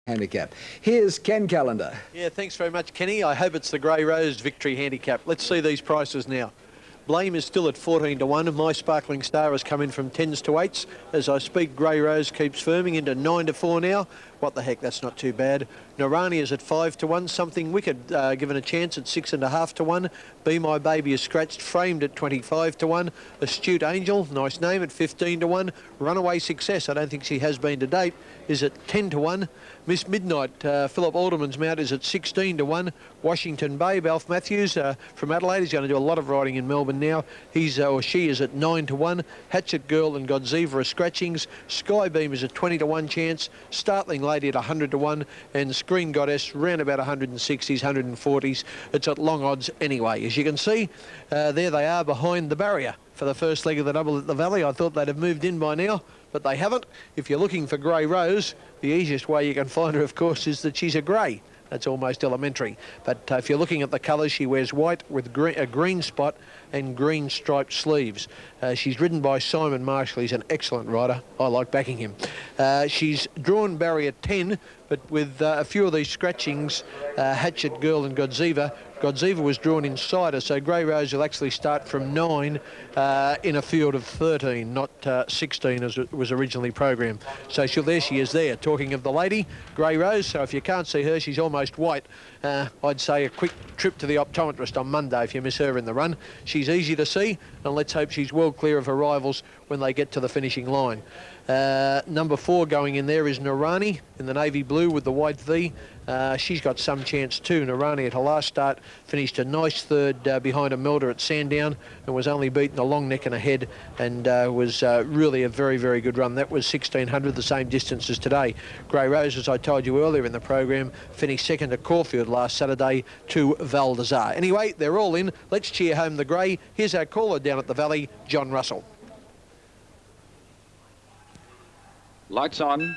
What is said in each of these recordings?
handicap. Here's Ken Callender. Yeah, thanks very much, Kenny. I hope it's the Grey Rose Victory handicap. Let's see these prices now. Blame is still at 14 to 1. My Sparkling Star has come in from 10s to 8s. As I speak, Grey Rose keeps firming into 9 to 4 now. What the heck, that's not too bad. Narani is at 5 to 1. Something Wicked given a chance at 6.5 to 1. Be My Baby is scratched, Framed at 25 to 1. Astute Angel, nice name, at 15 to 1. Runaway Success, I don't think she has been to date, is at 10 to 1. Miss Midnight, Philip Alderman's mount, is at 16 to 1. Washington Babe, Alf Matthews from Adelaide, is going to do a lot of riding in Melbourne now. He's or she is at 9 to 1. Hatchet Girl and Godziva are scratchings. Skybeam is at 20 to 1 chance. Startling Lady at 100 to 1. And Screen Goddess round about 160s, 140s. It's at long odds anyway. As you can see, there they are behind the barrier for the first leg of the double at the Valley. I thought they'd have moved in by now, but they haven't. If you're looking for Grey Rose, the easiest way you can find her, of course, is that she's a grey. That's almost elementary. But if you're looking at the colours, she wears white with a green spot and green striped sleeves. She's ridden by Simon Marshall. He's an excellent rider. I like backing him. She's drawn barrier 10, but with a few of these scratchings, Hatchet Girl and Godziva was drawn inside her, so Grey Rose will actually start from 9 in a field of 13, not 16 as it was originally programmed. So there she is there, talking of the lady, Grey Rose. So if you can't see her, she's almost white. I'd say a quick trip to the optometrist on Monday if you miss her in the run. She's easy to see, and let's hope she's well clear of her rivals when they get to the finishing line. Number 4 going in there is Narani in the navy blue with the white V. She's got some chance too. Narani at her last start finished a nice third behind Imelda at Sandown and was only beaten a long neck and a head, and was really a very, very good run. That was 1600, the same distance as today. Grey Rose, as I told you earlier in the program, finished second at Caulfield last Saturday to Valdezar. Anyway, they're all in. Let's cheer home the grey. Here's our caller down at the Valley, John Russell. Lights on.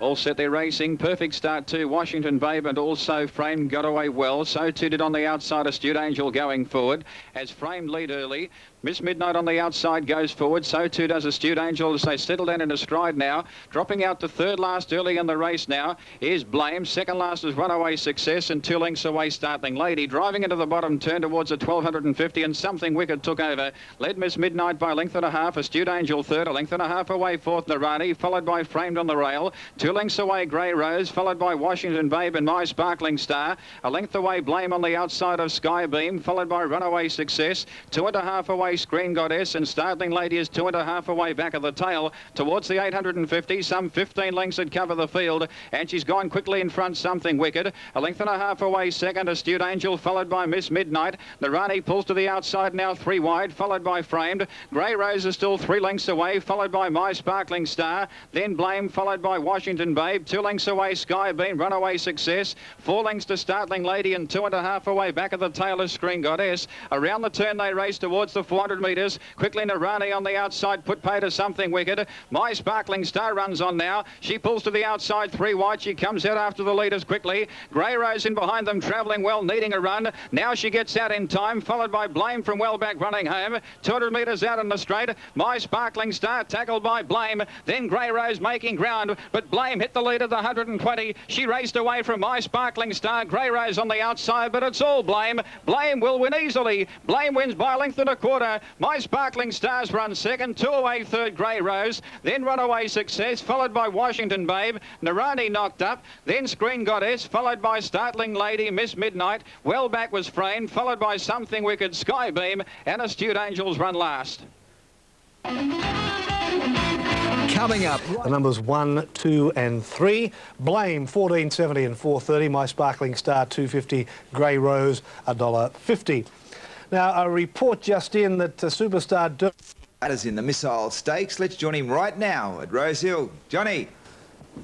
All set, they're racing. Perfect start too. Washington Babe and also Framed got away well. So too did on the outside Astute Angel going forward. As Framed lead early. Miss Midnight on the outside goes forward. So too does Astute Angel as they settle down in a stride now. Dropping out to third last early in the race now is Blame. Second last is Runaway Success and 2 lengths away Startling Lady. Driving into the bottom turn towards a 1250 and Something Wicked took over. Led Miss Midnight by a length and a half. Astute Angel third. A length and a half away fourth Narani. Followed by Framed on the rail. 2 lengths away Grey Rose. Followed by Washington Babe and My Sparkling Star. A length away Blame on the outside of Skybeam. Followed by Runaway Success. 2.5 away Screen Goddess, and Startling Lady is 2.5 away back of the tail towards the 850. Some 15 lengths that cover the field, and she's gone quickly in front. Something Wicked. A length and a half away second Astute Angel, followed by Miss Midnight. Narani pulls to the outside now 3 wide, followed by Framed. Grey Rose is still 3 lengths away, followed by My Sparkling Star. Then Blame, followed by Washington Babe. 2 lengths away Skybeam. Runaway Success. 4 lengths to Startling Lady, and 2.5 away back of the tail is Screen Goddess. Around the turn they race towards the 400 metres. Quickly Narani on the outside, put pay to Something Wicked. My Sparkling Star runs on now. She pulls to the outside 3 wide. She comes out after the leaders quickly. Grey Rose in behind them, travelling well, needing a run. Now she gets out in time, followed by Blame from well back running home. 200 metres out in the straight. My Sparkling Star tackled by Blame. Then Grey Rose making ground, but Blame hit the lead of the 120. She raced away from My Sparkling Star. Grey Rose on the outside, but it's all Blame. Blame will win easily. Blame wins by a length and a quarter. My Sparkling Stars run second, 2 away third Grey Rose, then Runaway Success, followed by Washington Babe. Narani knocked up, then Screen Goddess, followed by Startling Lady, Miss Midnight. Well back was Framed, followed by Something Wicked, Skybeam, and Astute Angels run last. Coming up, the numbers 1, 2 and 3. Blame 14.70 and 4.30. My Sparkling Star 2.50. Grey Rose $1.50. Now, a report just in that Superstar... That is in the Missile Stakes. Let's join him right now at Rosehill. Johnny.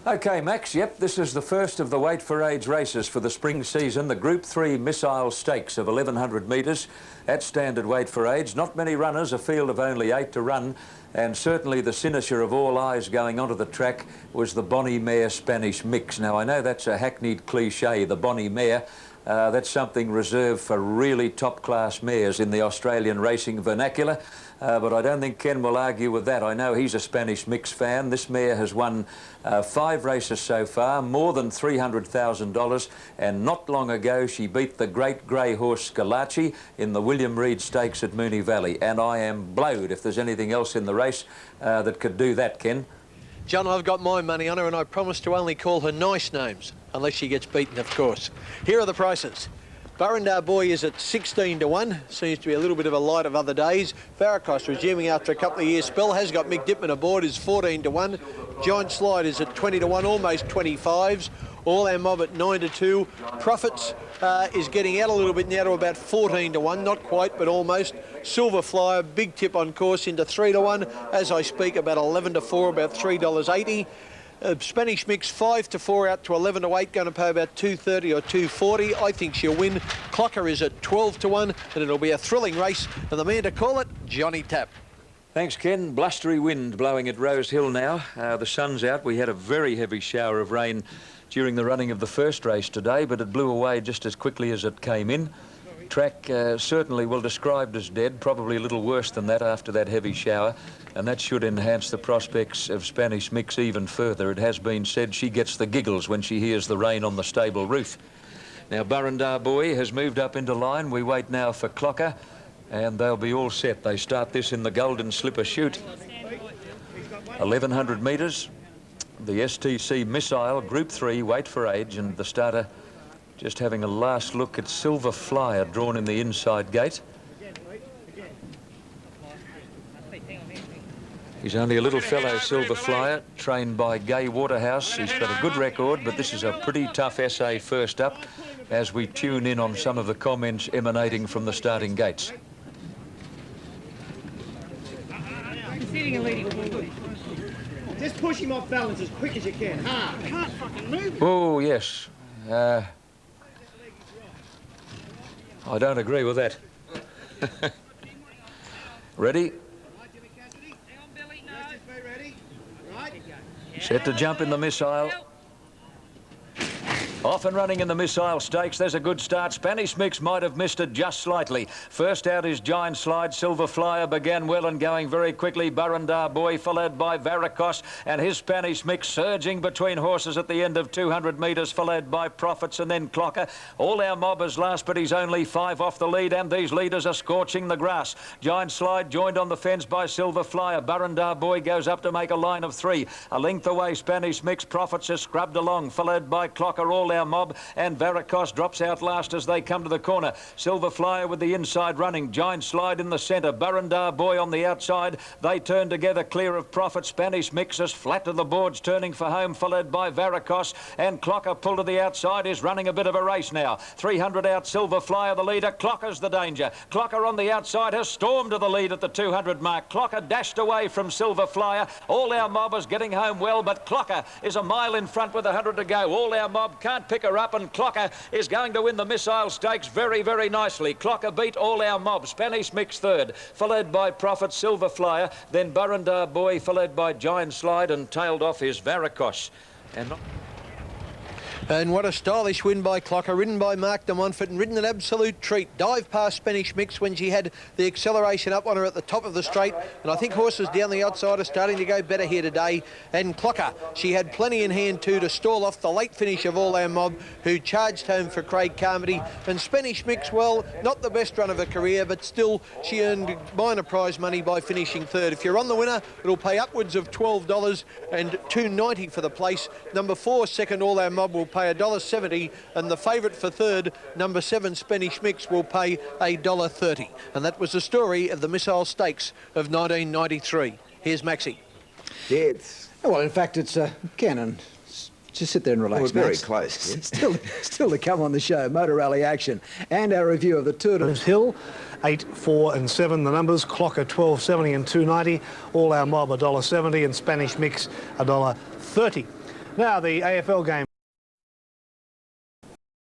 OK, Max, yep, this is the first of the Wait for Age races for the spring season, the Group 3 Missile Stakes of 1,100 metres at standard weight for age. Not many runners, a field of only 8 to run, and certainly the cynosure of all eyes going onto the track was the Bonnie Mare Spanish Mix. Now, I know that's a hackneyed cliche, the Bonnie Mare. That's something reserved for really top-class mares in the Australian racing vernacular. but I don't think Ken will argue with that. I know he's a Spanish Mix fan. This mare has won 5 races so far, more than $300,000, and not long ago she beat the great grey horse Scalacci in the William Reid Stakes at Moonee Valley, and I am blowed if there's anything else in the race that could do that, Ken. John, I've got my money on her, and I promise to only call her nice names, unless she gets beaten, of course. Here are the prices. Burrendar Boy is at 16 to 1. Seems to be a little bit of a light of other days. Varicos, resuming after a couple of years spell, has got Mick Dittman aboard, is 14 to 1. Giant Slide is at 20 to 1, almost 25s. All Our Mob at 9 to 2. Profits is getting out a little bit now to about 14 to 1. Not quite, but almost. Silver Flyer, big tip on course, into 3 to 1. As I speak, about 11 to 4, about $3.80. Spanish Mix 5 to 4 out to 11 to 8, going to pay about $2.30 or $2.40. I think she'll win. Clocker is at 12 to 1, and it'll be a thrilling race. And the man to call it, Johnny Tapp. Thanks, Ken. Blustery wind blowing at Rose Hill now. The sun's out. We had a very heavy shower of rain during the running of the first race today, but it blew away just as quickly as it came in. Track certainly well described as dead, probably a little worse than that after that heavy shower, and that should enhance the prospects of Spanish Mix even further. It has been said she gets the giggles when she hears the rain on the stable roof. Now Burrendar Boy has moved up into line. We wait now for Clocker, and they'll be all set. They start this in the Golden Slipper Chute. 1100 metres. The STC Missile, Group 3, weight for age, and the starter just having a last look at Silver Flyer, drawn in the inside gate. He's only a little fellow, Silver Flyer, trained by Gay Waterhouse. He's got a good record, but this is a pretty tough essay first up as we tune in on some of the comments emanating from the starting gates. Just push him off balance as quick as you can. Hard. I can't fucking move. Oh, yes. I don't agree with that. Ready? Set to jump in the Missile. Off and running in the Missile Stakes. There's a good start. Spanish Mix might have missed it just slightly. First out is Giant Slide. Silver Flyer began well and going very quickly. Burrendar Boy followed by Varicos, and his Spanish Mix surging between horses at the end of 200 metres, followed by Profits and then Clocker. All Our Mob is last, but he's only 5 off the lead, and these leaders are scorching the grass. Giant Slide joined on the fence by Silver Flyer. Burrendar Boy goes up to make a line of 3. A length away, Spanish Mix. Profits is scrubbed along, followed by Clocker. All Our Mob, and Varicos drops out last as they come to the corner. Silver Flyer with the inside running. Giant Slide in the centre. Burrendar Boy on the outside. They turn together clear of Profit. Spanish Mixes flat to the boards, turning for home, followed by Varicos, and Clocker pulled to the outside, is running a bit of a race now. 300 out, Silver Flyer the leader. Clocker's the danger. Clocker on the outside has stormed to the lead at the 200 mark. Clocker dashed away from Silver Flyer. All Our Mob is getting home well, but Clocker is a mile in front with 100 to go. All Our Mob can't pick her up, and Clocker is going to win the Missile Stakes very, very nicely. Clocker beat All Our Mob. Spanish Mix third, followed by Profit, Silver Flyer, then Burrendar Boy, followed by Giant Slide, and tailed off is Varicos. And what a stylish win by Clocker, ridden by Mark de Montfort and ridden an absolute treat. Dive past Spanish Mix when she had the acceleration up on her at the top of the straight. And I think horses down the outside are starting to go better here today. And Clocker, she had plenty in hand too to stall off the late finish of All Our Mob, who charged home for Craig Carmody. And Spanish Mix, well, not the best run of her career, but still she earned minor prize money by finishing third. If you're on the winner, it'll pay upwards of $12 and $2.90 for the place. Number 4, second All Our Mob, will pay $1.70, and the favourite for third, number 7 Spanish Mix, will pay $1.30. And that was the story of the Missile Stakes of 1993. Here's Maxie. Yes. Well, in fact, it's Ken, and just sit there and relax. We're very Max. close. Yeah. Still to come on the show, Motor Rally action and our review of the Tour de Rose Hill, 8, 4 and 7 the numbers. Clocker $12.70 and $2.90. All Our Mob $1.70, and Spanish Mix $1.30. Now the AFL game.